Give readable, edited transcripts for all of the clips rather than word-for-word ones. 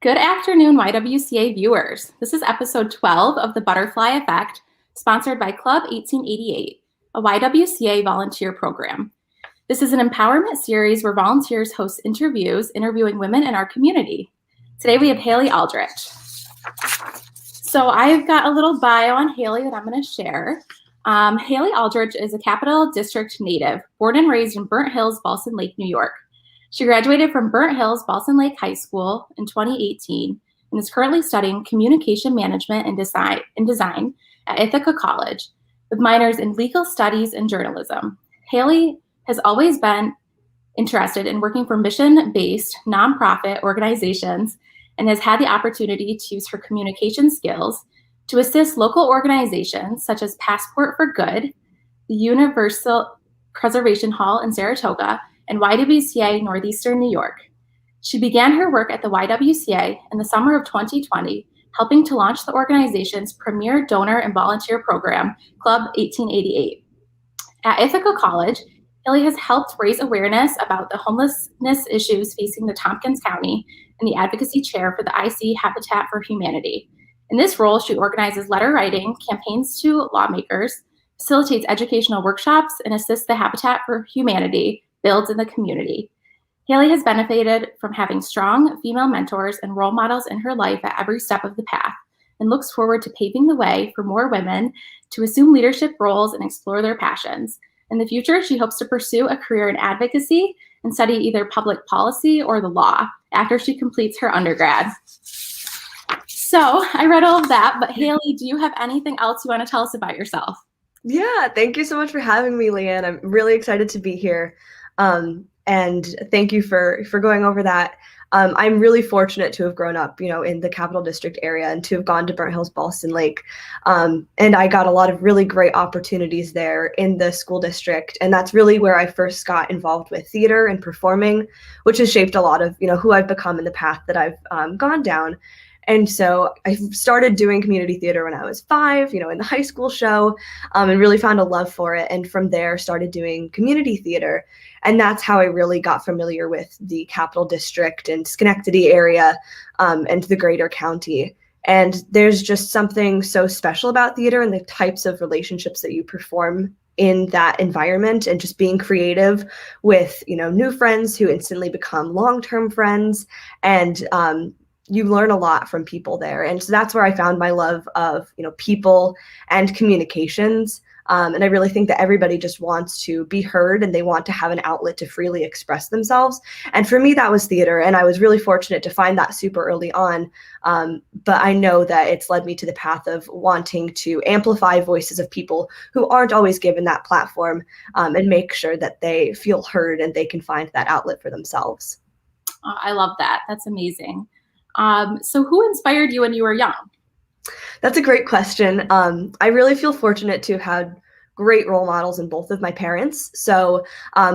Good afternoon, YWCA viewers. This is episode 12 of The Butterfly Effect, sponsored by Club 1888, a YWCA volunteer program. This is an empowerment series where volunteers host interviews interviewing women in our community. Today we have Hailey Aldrich. So I've got a little bio on Hailey that I'm going to share. Hailey Aldrich is a Capital District native, born and raised in Burnt Hills Ballston Lake, New York. She graduated from Burnt Hills Ballston Lake High School in 2018 and is currently studying communication management and design at Ithaca College with minors in legal studies and journalism. Hailey has always been interested in working for mission-based nonprofit organizations and has had the opportunity to use her communication skills to assist local organizations such as Passport for Good, the Universal Preservation Hall in Saratoga, and YWCA North Eastern NY. She began her work at the YWCA in the summer of 2020, helping to launch the organization's premier donor and volunteer program, Club 1888. At Ithaca College, Hailey has helped raise awareness about the homelessness issues facing the Tompkins County and the advocacy chair for the IC Habitat for Humanity. In this role, she organizes letter writing campaigns to lawmakers, facilitates educational workshops, and assists the Habitat for Humanity builds in the community. Hailey has benefited from having strong female mentors and role models in her life at every step of the path and looks forward to paving the way for more women to assume leadership roles and explore their passions. In the future, she hopes to pursue a career in advocacy and study either public policy or the law after she completes her undergrad. So I read all of that, but Hailey, do you have anything else you want to tell us about yourself? Yeah, thank you so much for having me, Leanne. I'm really excited to be here. And thank you for going over that. I'm really fortunate to have grown up, in the Capital District area and to have gone to Burnt Hills Ballston Lake. And I got a lot of really great opportunities there in the school district. And that's really where I first got involved with theater and performing, which has shaped a lot of, who I've become in the path that I've gone down. And so I started doing community theater when I was 5, in the high school show, and really found a love for it. And from there started doing community theater. And that's how I really got familiar with the Capital District and Schenectady area, and the greater county. And there's just something so special about theater and the types of relationships that you perform in that environment, and just being creative with, new friends who instantly become long-term friends. And you learn a lot from people there. And so that's where I found my love of, people and communications. And I really think that everybody just wants to be heard and they want to have an outlet to freely express themselves. And for me, that was theater. And I was really fortunate to find that super early on. But I know that it's led me to the path of wanting to amplify voices of people who aren't always given that platform, and make sure that they feel heard and they can find that outlet for themselves. I love that. That's amazing. So who inspired you when you were young? That's a great question. I really feel fortunate to have had great role models in both of my parents. So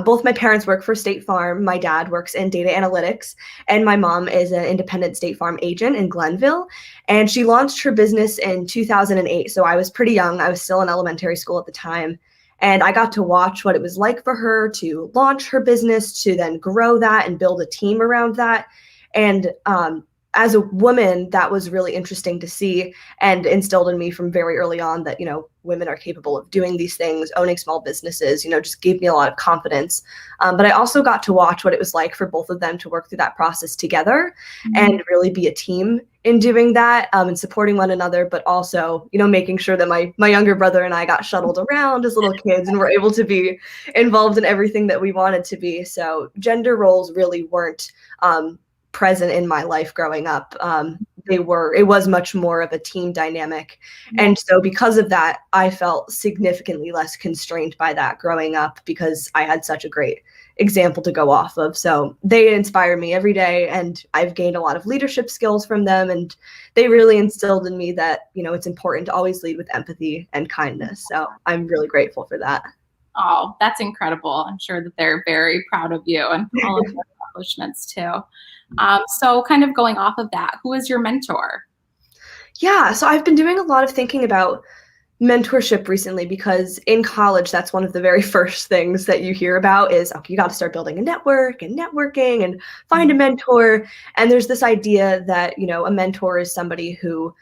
both my parents work for State Farm. My dad works in data analytics, and my mom is an independent State Farm agent in Glenville. And she launched her business in 2008. So I was pretty young. I was still in elementary school at the time. And I got to watch what it was like for her to launch her business, to then grow that and build a team around that. And as a woman, that was really interesting to see, and instilled in me from very early on that, women are capable of doing these things, owning small businesses, just gave me a lot of confidence. But I also got to watch what it was like for both of them to work through that process together, and really be a team in doing that, and supporting one another, but also, making sure that my younger brother and I got shuttled around as little kids and were able to be involved in everything that we wanted to be. So gender roles really weren't present in my life growing up. It was much more of a team dynamic. And so because of that, I felt significantly less constrained by that growing up, because I had such a great example to go off of. So they inspire me every day, and I've gained a lot of leadership skills from them. And they really instilled in me that, it's important to always lead with empathy and kindness. So I'm really grateful for that. Oh, that's incredible. I'm sure that they're very proud of you and all of your accomplishments too. So kind of going off of that, who is your mentor? Yeah, so I've been doing a lot of thinking about mentorship recently, because in college, that's one of the very first things that you hear about is, okay, you got to start building a network and networking and find a mentor. And there's this idea that, a mentor is somebody who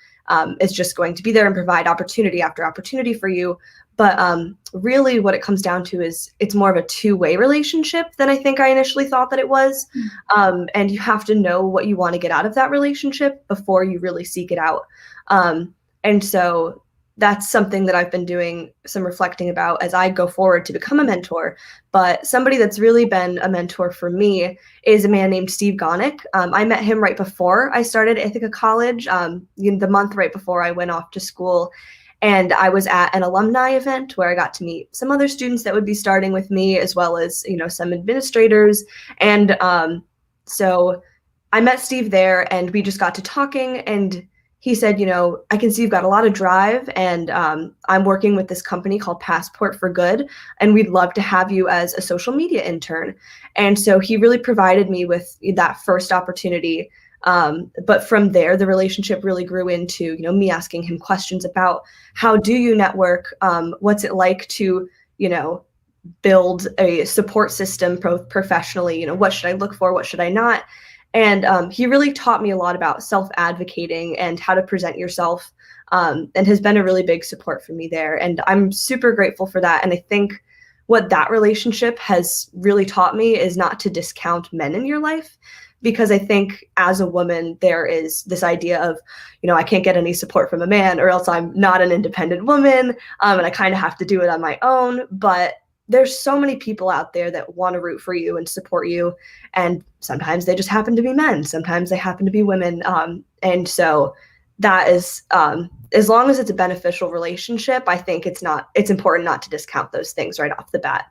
is just going to be there and provide opportunity after opportunity for you. But really what it comes down to is it's more of a two-way relationship than I think I initially thought that it was. And you have to know what you want to get out of that relationship before you really seek it out. And so that's something that I've been doing some reflecting about as I go forward to become a mentor. But somebody that's really been a mentor for me is a man named Steve Gonick. I met him right before I started Ithaca College, the month right before I went off to school. And I was at an alumni event where I got to meet some other students that would be starting with me, as well as, some administrators. And so I met Steve there, and we just got to talking, and he said, I can see you've got a lot of drive, and I'm working with this company called Passport for Good, and we'd love to have you as a social media intern. And so he really provided me with that first opportunity. But from there, the relationship really grew into, me asking him questions about how do you network? What's it like to, build a support system professionally? What should I look for? What should I not? And he really taught me a lot about self-advocating and how to present yourself, and has been a really big support for me there. And I'm super grateful for that. And I think what that relationship has really taught me is not to discount men in your life, because I think as a woman, there is this idea of, I can't get any support from a man, or else I'm not an independent woman, and I kind of have to do it on my own. But there's so many people out there that want to root for you and support you. And sometimes they just happen to be men. Sometimes they happen to be women. And so that is, as long as it's a beneficial relationship, I think it's important not to discount those things right off the bat.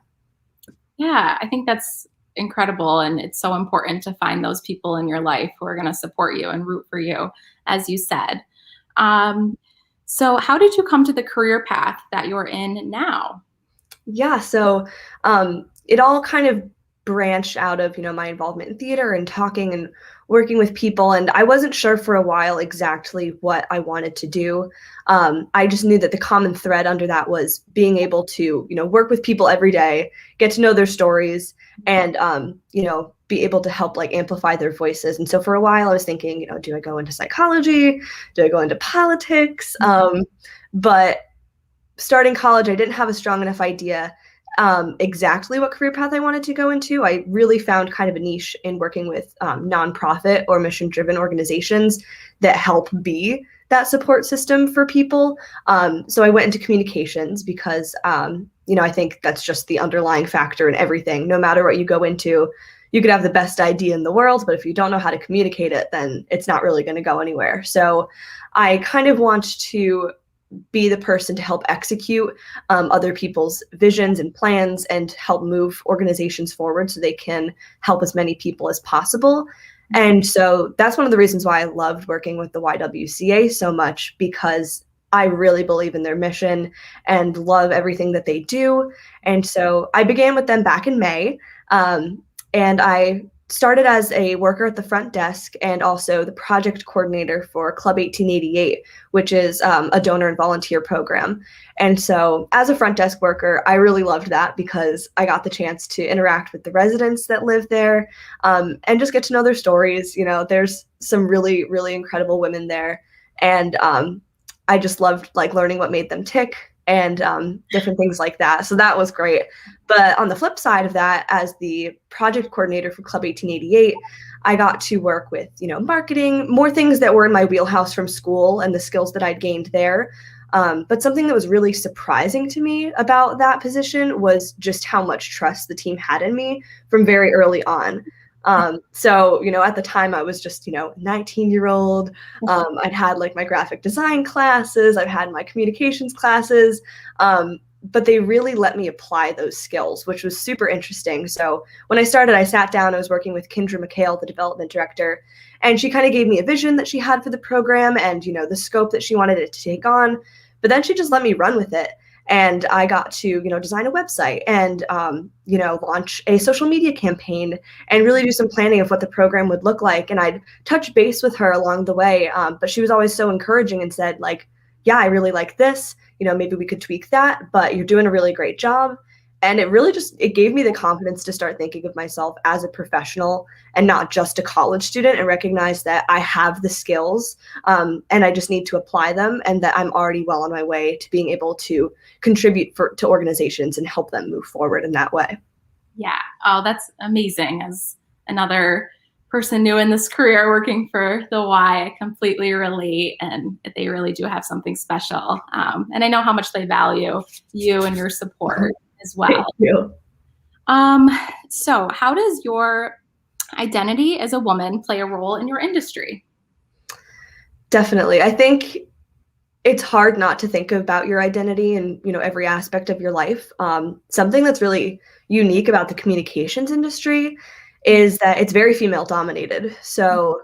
Yeah, I think that's incredible. And it's so important to find those people in your life who are going to support you and root for you, as you said. So how did you come to the career path that you're in now? Yeah, so it all kind of branched out of, my involvement in theater and talking and working with people. And I wasn't sure for a while exactly what I wanted to do. I just knew that the common thread under that was being able to, work with people every day, get to know their stories, and, be able to help amplify their voices. And so for a while I was thinking, do I go into psychology? Do I go into politics? But starting college, I didn't have a strong enough idea exactly what career path I wanted to go into. I really found kind of a niche in working with nonprofit or mission-driven organizations that help be that support system for people. So I went into communications because, I think that's just the underlying factor in everything. No matter what you go into, you could have the best idea in the world, but if you don't know how to communicate it, then it's not really going to go anywhere. So I kind of want to be the person to help execute other people's visions and plans and help move organizations forward so they can help as many people as possible. And so that's one of the reasons why I loved working with the YWCA so much, because I really believe in their mission and love everything that they do. And so I began with them back in May, and I started as a worker at the front desk and also the project coordinator for Club 1888, which is a donor and volunteer program. And so as a front desk worker, I really loved that because I got the chance to interact with the residents that live there, and just get to know their stories. There's some really, really incredible women there. And I just loved learning what made them tick and different things like that. So that was great. But on the flip side of that, as the project coordinator for Club 1888, I got to work with, marketing, more things that were in my wheelhouse from school and the skills that I'd gained there. But something that was really surprising to me about that position was just how much trust the team had in me from very early on. So, at the time I was just, 19-year-old. I'd had my graphic design classes, I've had my communications classes, but they really let me apply those skills, which was super interesting. So when I started, I sat down, I was working with Kendra McHale, the development director, and she kind of gave me a vision that she had for the program and, the scope that she wanted it to take on, but then she just let me run with it. And I got to, design a website and, launch a social media campaign and really do some planning of what the program would look like. And I'd touch base with her along the way. But she was always so encouraging and said, yeah, I really like this. maybe we could tweak that, but you're doing a really great job. And it gave me the confidence to start thinking of myself as a professional and not just a college student, and recognize that I have the skills and I just need to apply them, and that I'm already well on my way to being able to contribute to organizations and help them move forward in that way. Yeah. Oh, that's amazing. As another person new in this career working for the Y, I completely relate, and they really do have something special. And I know how much they value you and your support as well. Thank you. So how does your identity as a woman play a role in your industry? Definitely. I think it's hard not to think about your identity in, every aspect of your life. Something that's really unique about the communications industry is that it's very female dominated. So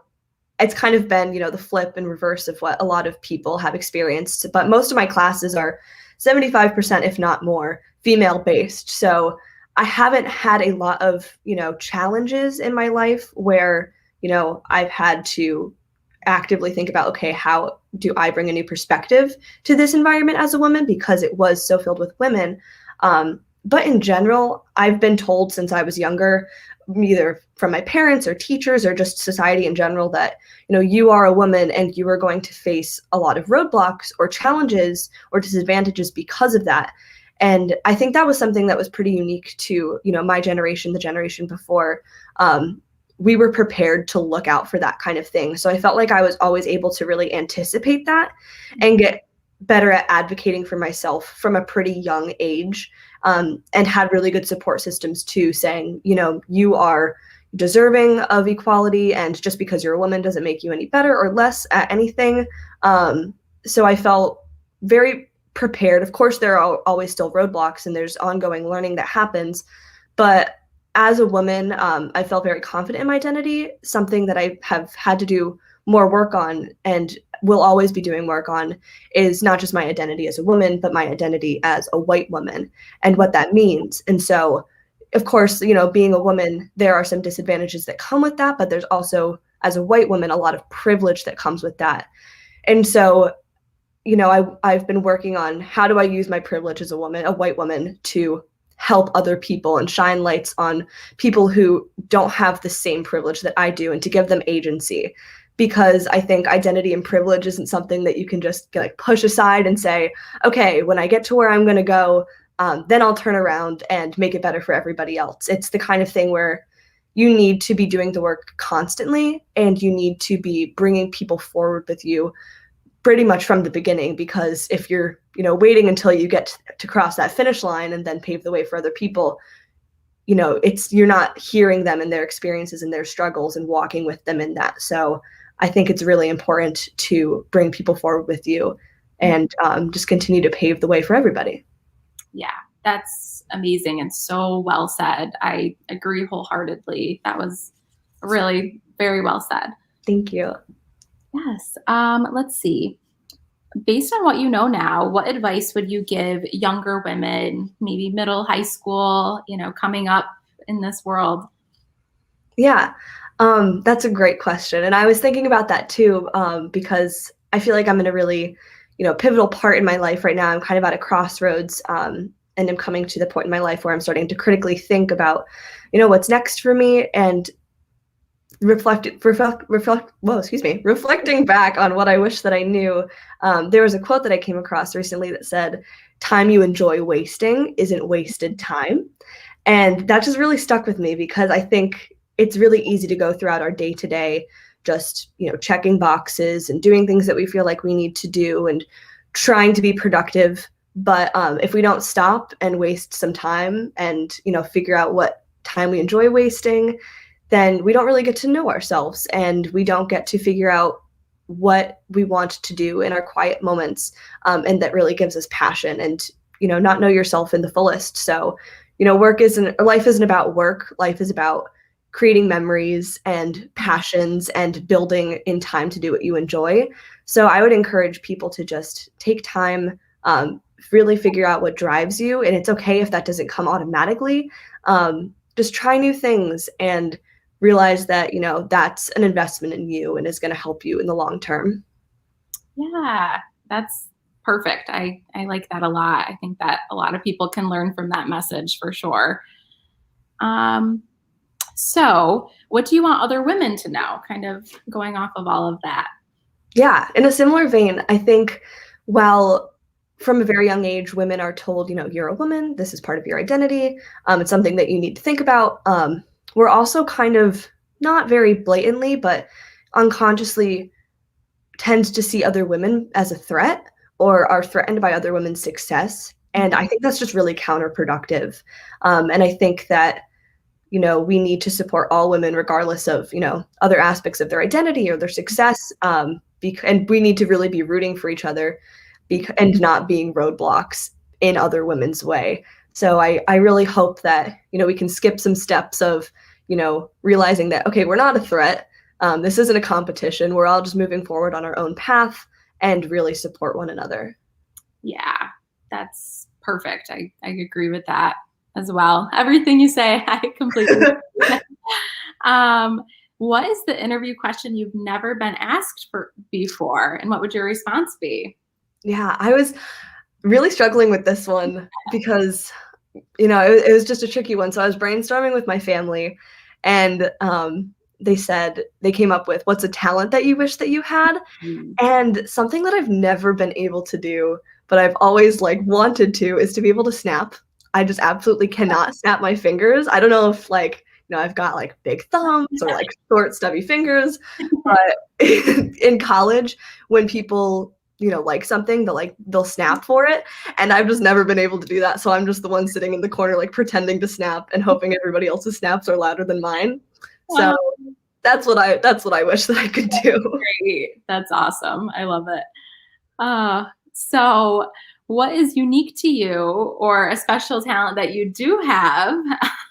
it's kind of been, the flip and reverse of what a lot of people have experienced. But most of my classes are 75%, if not more, female based. So I haven't had a lot of, challenges in my life where, I've had to actively think about, okay, how do I bring a new perspective to this environment as a woman, because it was so filled with women. But in general, I've been told since I was younger, either from my parents or teachers or just society in general, that, you are a woman and you are going to face a lot of roadblocks or challenges or disadvantages because of that. And I think that was something that was pretty unique to, my generation, the generation before. We were prepared to look out for that kind of thing. So I felt like I was always able to really anticipate that and get better at advocating for myself from a pretty young age, and had really good support systems too, saying, you are deserving of equality, and just because you're a woman doesn't make you any better or less at anything. So I felt very prepared. Of course, there are always still roadblocks and there's ongoing learning that happens, but as a woman, I felt very confident in my identity, something that I have had to do more work on and will always be doing work on is not just my identity as a woman, but my identity as a white woman and what that means. And so, of course, being a woman, there are some disadvantages that come with that, but there's also, as a white woman, a lot of privilege that comes with that. And so, I've been working on how do I use my privilege as a woman, a white woman, to help other people and shine lights on people who don't have the same privilege that I do, and to give them agency. Because I think identity and privilege isn't something that you can just push aside and say, okay, when I get to where I'm going to go, then I'll turn around and make it better for everybody else. It's the kind of thing where you need to be doing the work constantly, and you need to be bringing people forward with you pretty much from the beginning, because if you're, waiting until you get to cross that finish line and then pave the way for other people, you're not hearing them and their experiences and their struggles and walking with them in that. So I think it's really important to bring people forward with you and just continue to pave the way for everybody. Yeah, that's amazing and so well said. I agree wholeheartedly. That was really very well said. Thank you. Yes. Let's see. Based on what you know now, what advice would you give younger women, maybe middle, high school, coming up in this world? Yeah, that's a great question. And I was thinking about that too, because I feel like I'm in a really, pivotal part in my life right now. I'm kind of at a crossroads, and I'm coming to the point in my life where I'm starting to critically think about, what's next for me, and reflecting back on what I wish that I knew. There was a quote that I came across recently that said, "Time you enjoy wasting isn't wasted time." And that just really stuck with me, because I think it's really easy to go throughout our day to day, just, checking boxes and doing things that we feel like we need to do and trying to be productive. But if we don't stop and waste some time and, figure out what time we enjoy wasting, then we don't really get to know ourselves, and we don't get to figure out what we want to do in our quiet moments, and that really gives us passion and, not know yourself in the fullest. So, life isn't about work. Life is about creating memories and passions and building in time to do what you enjoy. So I would encourage people to just take time, really figure out what drives you. And it's okay if that doesn't come automatically. Just try new things and realize that, that's an investment in you and is going to help you in the long term. Yeah, that's perfect. I like that a lot. I think that a lot of people can learn from that message for sure. So what do you want other women to know, kind of going off of all of that? Yeah, in a similar vein, I think while from a very young age, women are told, you're a woman, this is part of your identity, it's something that you need to think about. We're also kind of not very blatantly, but unconsciously tend to see other women as a threat or are threatened by other women's success. And I think that's just really counterproductive. And I think that we need to support all women regardless of, other aspects of their identity or their success. And we need to really be rooting for each other and not being roadblocks in other women's way. So I really hope that, we can skip some steps of, realizing that, okay, we're not a threat. This isn't a competition. We're all just moving forward on our own path and really support one another. Yeah, that's perfect. I agree with that as well. Everything you say, I completely agree. What is the interview question you've never been asked for before, and what would your response be? Yeah, I was really struggling with this one because, it was just a tricky one. So I was brainstorming with my family, and they came up with, what's a talent that you wish that you had? And something that I've never been able to do, but I've always wanted to, is to be able to snap. I just absolutely cannot snap my fingers. I don't know if I've got big thumbs or short stubby fingers, but in college when people like something, they'll snap for it, and I've just never been able to do that. So I'm just the one sitting in the corner pretending to snap and hoping everybody else's snaps are louder than mine. So that's what I wish that I could do. Great. That's awesome. I love it. So what is unique to you, or a special talent that you do have?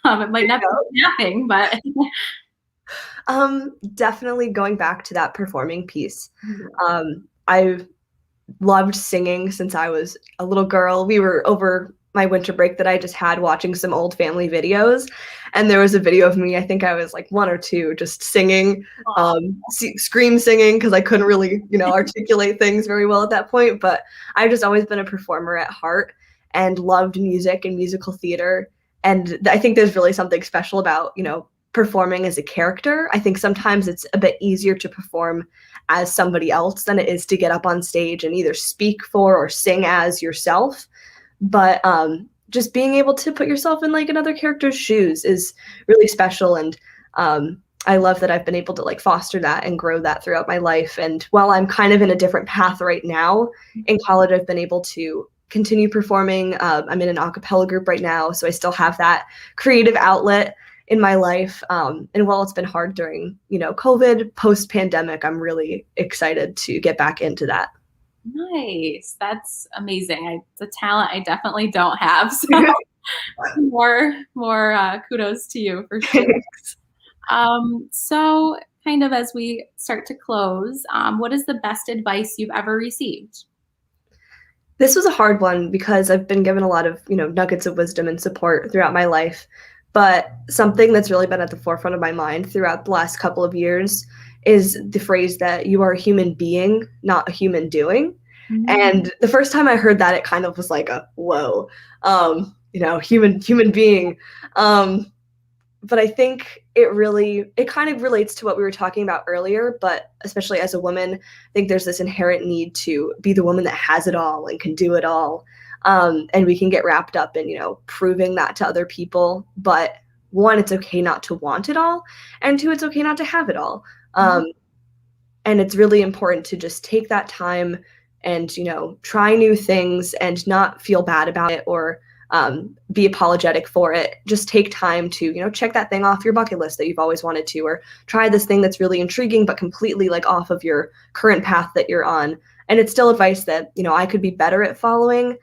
It might not be snapping, but definitely going back to that performing piece. I've loved singing since I was a little girl. We were over my winter break that I just had watching some old family videos, and there was a video of me, I think I was 1 or 2, just singing, scream singing, because I couldn't really articulate things very well at that point. But I've just always been a performer at heart and loved music and musical theater, and I think there's really something special about performing as a character. I think sometimes it's a bit easier to perform as somebody else than it is to get up on stage and either speak for or sing as yourself. But just being able to put yourself in another character's shoes is really special. And I love that I've been able to foster that and grow that throughout my life. And while I'm kind of in a different path right now in college, I've been able to continue performing. I'm in an a cappella group right now, so I still have that creative outlet in my life. And while it's been hard during, COVID, post-pandemic, I'm really excited to get back into that. Nice. That's amazing. It's a talent I definitely don't have. So more kudos to you for sure. So kind of as we start to close, what is the best advice you've ever received? This was a hard one because I've been given a lot of, nuggets of wisdom and support throughout my life. But something that's really been at the forefront of my mind throughout the last couple of years is the phrase that you are a human being, not a human doing. Mm-hmm. And the first time I heard that, it kind of was like a whoa, human being. But I think it kind of relates to what we were talking about earlier, but especially as a woman, I think there's this inherent need to be the woman that has it all and can do it all. And we can get wrapped up in, proving that to other people. But 1, it's okay not to want it all. And 2, it's okay not to have it all. And it's really important to just take that time and, try new things and not feel bad about it or be apologetic for it. Just take time to, check that thing off your bucket list that you've always wanted to, or try this thing that's really intriguing, but completely off of your current path that you're on. And it's still advice that, I could be better at following.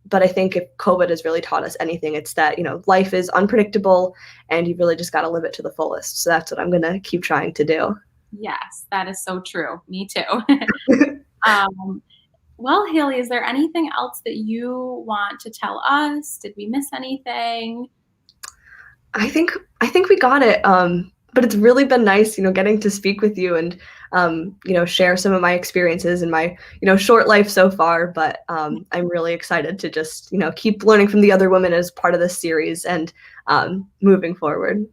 But I think if COVID has really taught us anything, it's that, life is unpredictable and you really just got to live it to the fullest. So that's what I'm going to keep trying to do. Yes, that is so true. Me too. Well, Hailey, is there anything else that you want to tell us? Did we miss anything? I think we got it. but it's really been nice, getting to speak with you and, share some of my experiences in my, short life so far. But I'm really excited to just, keep learning from the other women as part of this series and moving forward.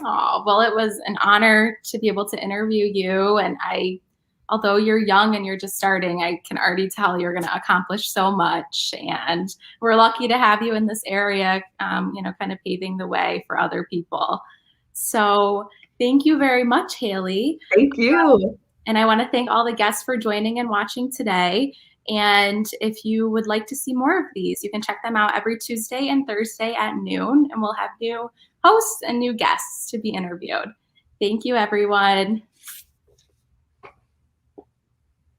Oh, well, it was an honor to be able to interview you. And although you're young and you're just starting, I can already tell you're going to accomplish so much. And we're lucky to have you in this area, kind of paving the way for other people. So thank you very much, Hailey. Thank you. And I want to thank all the guests for joining and watching today. And if you would like to see more of these, you can check them out every Tuesday and Thursday at noon, and we'll have new hosts and new guests to be interviewed. Thank you, everyone.